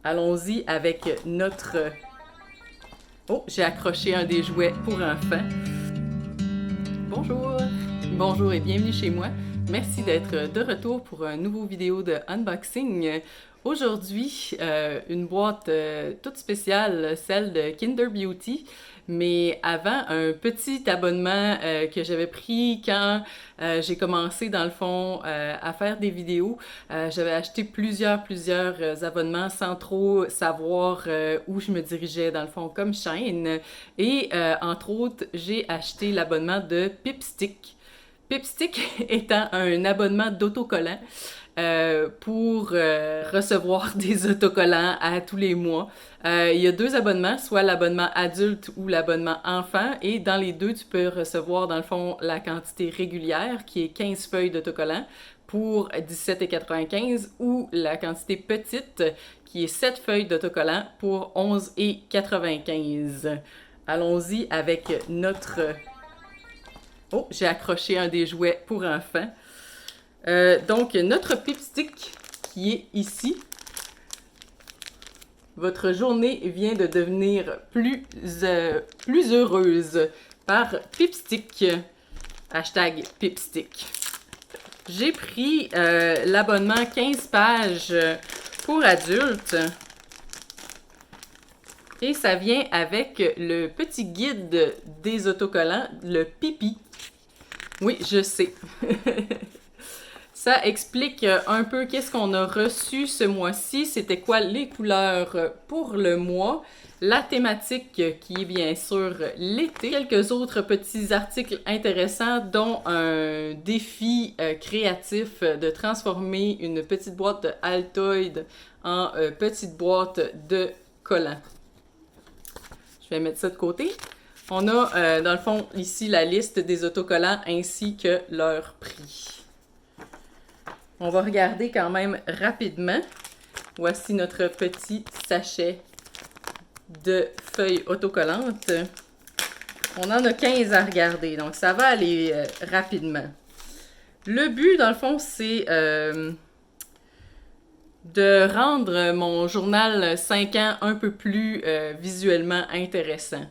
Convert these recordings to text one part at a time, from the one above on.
Allons-y avec notre... Oh, j'ai accroché un des jouets pour enfants. Bonjour! Bonjour et bienvenue chez moi. Merci d'être de retour pour un nouveau vidéo de unboxing. Aujourd'hui, une boîte toute spéciale, celle de Kinder Beauty. Mais avant, un petit abonnement que j'avais pris quand j'ai commencé, dans le fond, à faire des vidéos. J'avais acheté plusieurs abonnements sans trop savoir où je me dirigeais, dans le fond, comme chaîne. Et entre autres, j'ai acheté l'abonnement de Pipstick. Pipstick étant un abonnement d'autocollants pour recevoir des autocollants à tous les mois. Il y a deux abonnements, soit l'abonnement adulte ou l'abonnement enfant, et dans les deux, tu peux recevoir, dans le fond, la quantité régulière, qui est 15 feuilles d'autocollants pour 17,95 ou la quantité petite, qui est 7 feuilles d'autocollants pour 11,95. Allons-y avec notre... Oh, j'ai accroché un des jouets pour enfants. Donc, notre Pipstick qui est ici. Votre journée vient de devenir plus heureuse par Pipstick. Hashtag Pipstick. J'ai pris l'abonnement 15 pages pour adultes. Et ça vient avec le petit guide des autocollants, le Pipi. Oui, je sais. Ça explique un peu qu'est-ce qu'on a reçu ce mois-ci, c'était quoi les couleurs pour le mois, la thématique qui est bien sûr l'été, quelques autres petits articles intéressants dont un défi créatif de transformer une petite boîte de Altoid en petite boîte de collants. Je vais mettre ça de côté. On a, dans le fond, ici la liste des autocollants ainsi que leur prix. On va regarder quand même rapidement. Voici notre petit sachet de feuilles autocollantes. On en a 15 à regarder, donc ça va aller rapidement. Le but, dans le fond, c'est de rendre mon journal 5 ans un peu plus visuellement intéressant.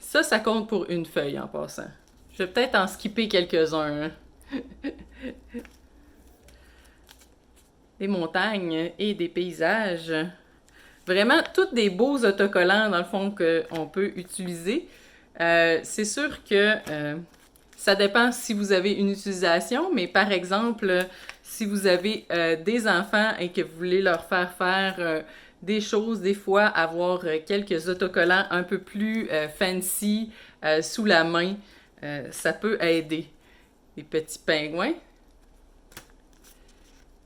Ça compte pour une feuille en passant. Je vais peut-être en skipper quelques-uns. Des montagnes et des paysages. Vraiment, tous des beaux autocollants, dans le fond, qu'on peut utiliser. C'est sûr que ça dépend si vous avez une utilisation, mais par exemple, si vous avez des enfants et que vous voulez leur faire des choses, des fois, avoir quelques autocollants un peu plus fancy sous la main, ça peut aider. Des petits pingouins.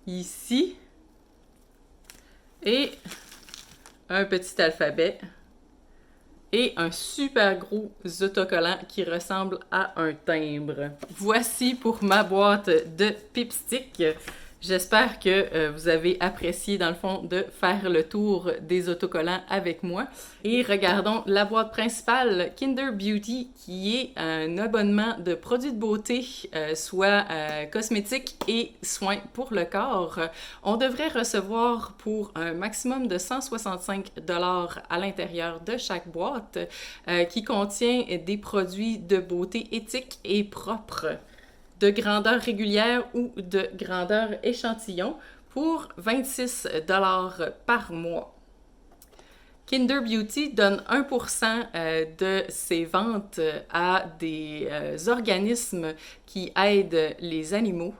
Ici. Et un petit alphabet. Et un super gros autocollant qui ressemble à un timbre. Voici pour ma boîte de Pipstick. J'espère que vous avez apprécié, dans le fond, de faire le tour des autocollants avec moi. Et regardons la boîte principale, Kinder Beauty, qui est un abonnement de produits de beauté, soit cosmétiques et soins pour le corps. On devrait recevoir pour un maximum de 165 $ à l'intérieur de chaque boîte, qui contient des produits de beauté éthiques et propres, de grandeur régulière ou de grandeur échantillon pour 26 $ par mois. Kinder Beauty donne 1% de ses ventes à des organismes qui aident les animaux.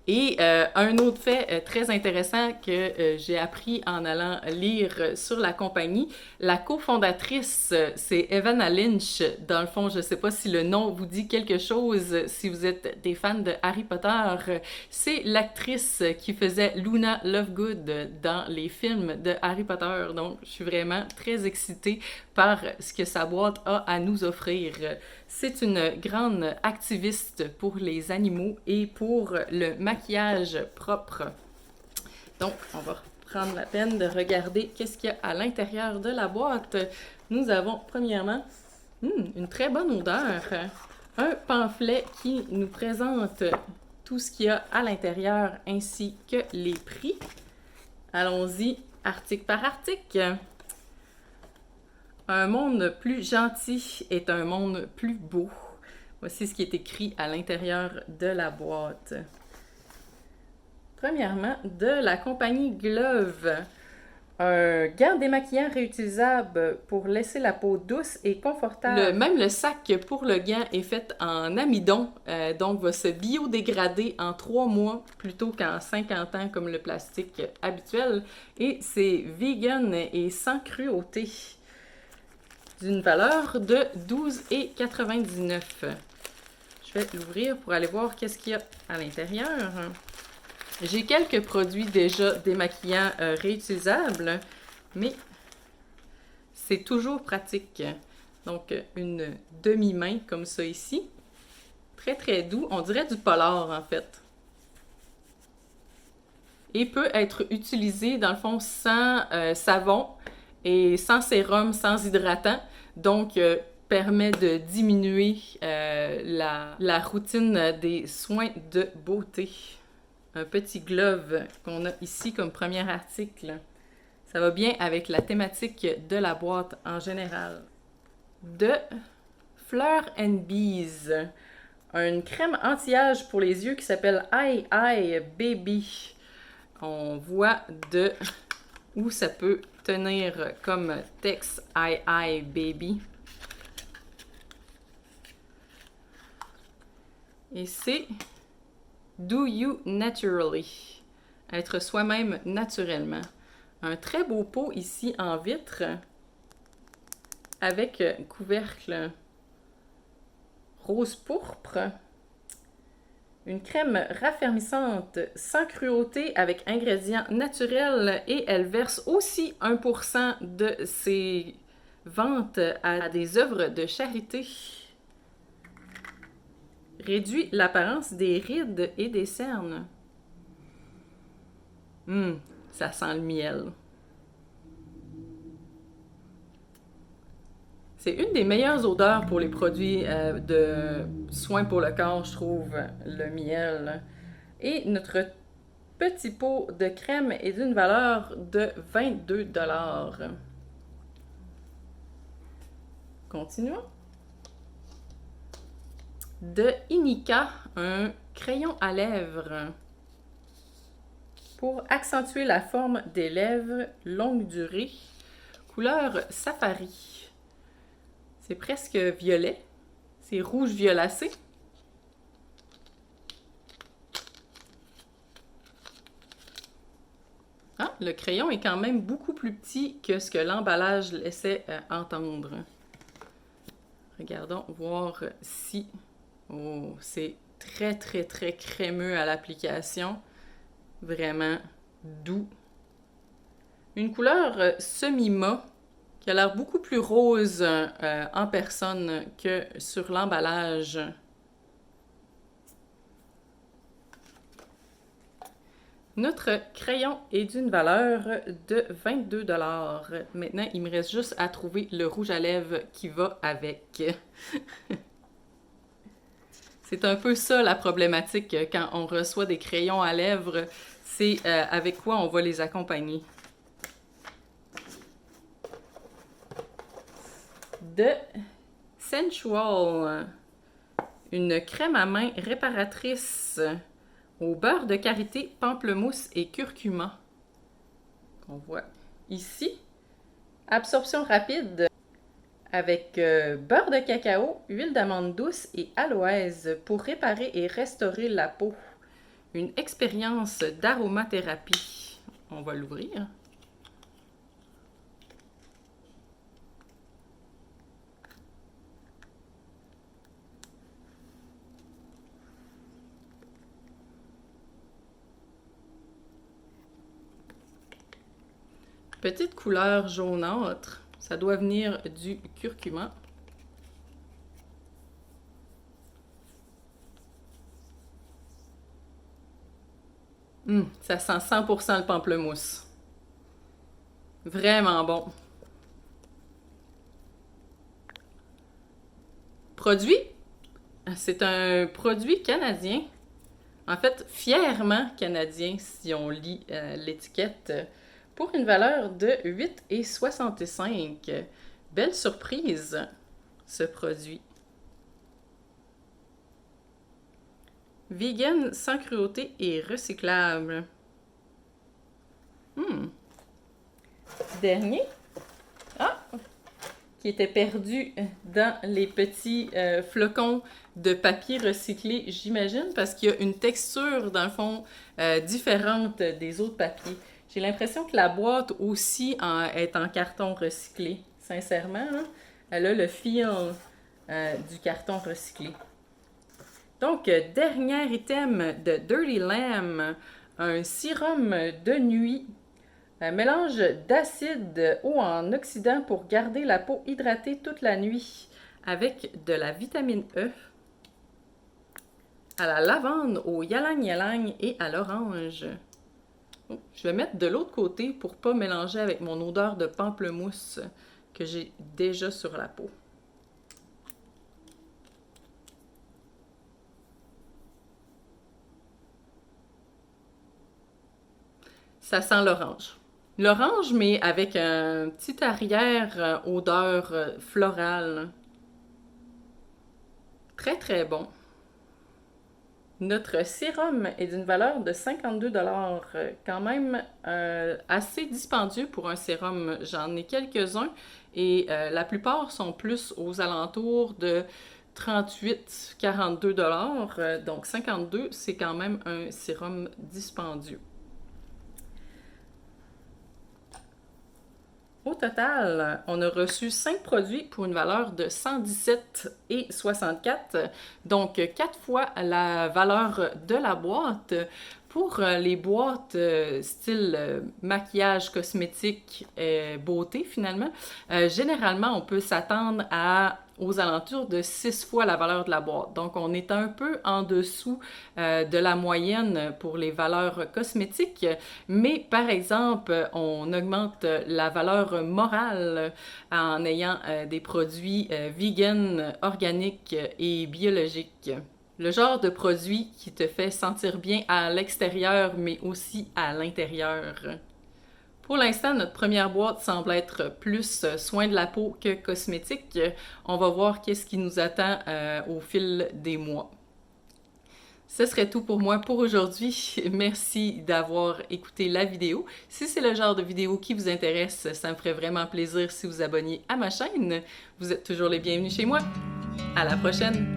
Et un autre fait très intéressant que j'ai appris en allant lire sur la compagnie, la cofondatrice, c'est Evanna Lynch. Dans le fond, je ne sais pas si le nom vous dit quelque chose, si vous êtes des fans de Harry Potter. C'est l'actrice qui faisait Luna Lovegood dans les films de Harry Potter. Donc, je suis vraiment très excitée par ce que sa boîte a à nous offrir. C'est une grande activiste pour les animaux et pour le maquillage propre. Donc, on va prendre la peine de regarder qu'est-ce qu'il y a à l'intérieur de la boîte. Nous avons, premièrement, une très bonne odeur. Un pamphlet qui nous présente tout ce qu'il y a à l'intérieur ainsi que les prix. Allons-y, article par article. Un monde plus gentil est un monde plus beau. Voici ce qui est écrit à l'intérieur de la boîte. Premièrement, de la compagnie Glove. Un gant démaquillant réutilisable pour laisser la peau douce et confortable. Même le sac pour le gant est fait en amidon, donc va se biodégrader en 3 mois plutôt qu'en 50 ans comme le plastique habituel. Et c'est vegan et sans cruauté, d'une valeur de 12,99 $. Je vais l'ouvrir pour aller voir qu'est-ce qu'il y a à l'intérieur. J'ai quelques produits déjà démaquillants réutilisables, mais c'est toujours pratique. Donc, une demi-main comme ça ici. Très, très doux. On dirait du polar, en fait. Et peut être utilisé, dans le fond, sans savon et sans sérum, sans hydratant. Donc, permet de diminuer la routine des soins de beauté. Un petit glove qu'on a ici comme premier article. Ça va bien avec la thématique de la boîte en général. De Fleur & Bees. Une crème anti-âge pour les yeux qui s'appelle Eye Eye Baby. On voit de où ça peut tenir comme texte Eye Eye Baby. Et c'est Do You Naturally. Être soi-même naturellement. Un très beau pot ici en vitre avec couvercle rose pourpre. Une crème raffermissante sans cruauté avec ingrédients naturels et elle verse aussi 1% de ses ventes à des œuvres de charité. Réduit l'apparence des rides et des cernes. Ça sent le miel. C'est une des meilleures odeurs pour les produits de soins pour le corps, je trouve, le miel. Et notre petit pot de crème est d'une valeur de 22 $. Continuons. De Inika, un crayon à lèvres pour accentuer la forme des lèvres longue durée, couleur safari. C'est presque violet, c'est rouge violacé. Ah, le crayon est quand même beaucoup plus petit que ce que l'emballage laissait entendre. Regardons voir si... Oh, c'est très, très, très crémeux à l'application. Vraiment doux. Une couleur semi-mat qui a l'air beaucoup plus rose en personne que sur l'emballage. Notre crayon est d'une valeur de 22 $. Maintenant, il me reste juste à trouver le rouge à lèvres qui va avec. C'est un peu ça la problématique quand on reçoit des crayons à lèvres, c'est avec quoi on va les accompagner. De Sensual, une crème à main réparatrice au beurre de karité, pamplemousse et curcuma. On voit ici. Absorption rapide. Avec beurre de cacao, huile d'amande douce et aloès pour réparer et restaurer la peau. Une expérience d'aromathérapie. On va l'ouvrir. Petite couleur jaunâtre. Ça doit venir du curcuma. Ça sent 100% le pamplemousse. Vraiment bon. Produit? C'est un produit canadien. En fait, fièrement canadien si on lit l'étiquette. pour une valeur de 8,65. Belle surprise, ce produit. Vegan, sans cruauté et recyclable. Dernier. Ah! Qui était perdu dans les petits flocons de papier recyclé, j'imagine, parce qu'il y a une texture, dans le fond, différente des autres papiers. J'ai l'impression que la boîte aussi est en carton recyclé, sincèrement. Là. Elle a le feel du carton recyclé. Donc, dernier item de Dirty Lamb, un sérum de nuit. Un mélange d'acide eau en oxydant pour garder la peau hydratée toute la nuit avec de la vitamine E, à la lavande, au ylang-ylang et à l'orange. Je vais mettre de l'autre côté pour ne pas mélanger avec mon odeur de pamplemousse que j'ai déjà sur la peau. Ça sent l'orange. L'orange, mais avec un petit arrière odeur florale. Très, très bon. Notre sérum est d'une valeur de 52 $, quand même assez dispendieux pour un sérum. J'en ai quelques-uns et la plupart sont plus aux alentours de 38-42 $. Donc 52, c'est quand même un sérum dispendieux. Au total, on a reçu 5 produits pour une valeur de 117,64, donc 4 fois la valeur de la boîte. Pour les boîtes style maquillage, cosmétique, beauté finalement, généralement on peut s'attendre aux alentours de 6 fois la valeur de la boîte. Donc on est un peu en dessous de la moyenne pour les valeurs cosmétiques, mais par exemple on augmente la valeur morale en ayant des produits vegan, organiques et biologiques. Le genre de produit qui te fait sentir bien à l'extérieur, mais aussi à l'intérieur. Pour l'instant, notre première boîte semble être plus soin de la peau que cosmétique. On va voir qu'est-ce qui nous attend au fil des mois. Ce serait tout pour moi pour aujourd'hui. Merci d'avoir écouté la vidéo. Si c'est le genre de vidéo qui vous intéresse, ça me ferait vraiment plaisir si vous abonniez à ma chaîne. Vous êtes toujours les bienvenus chez moi. À la prochaine!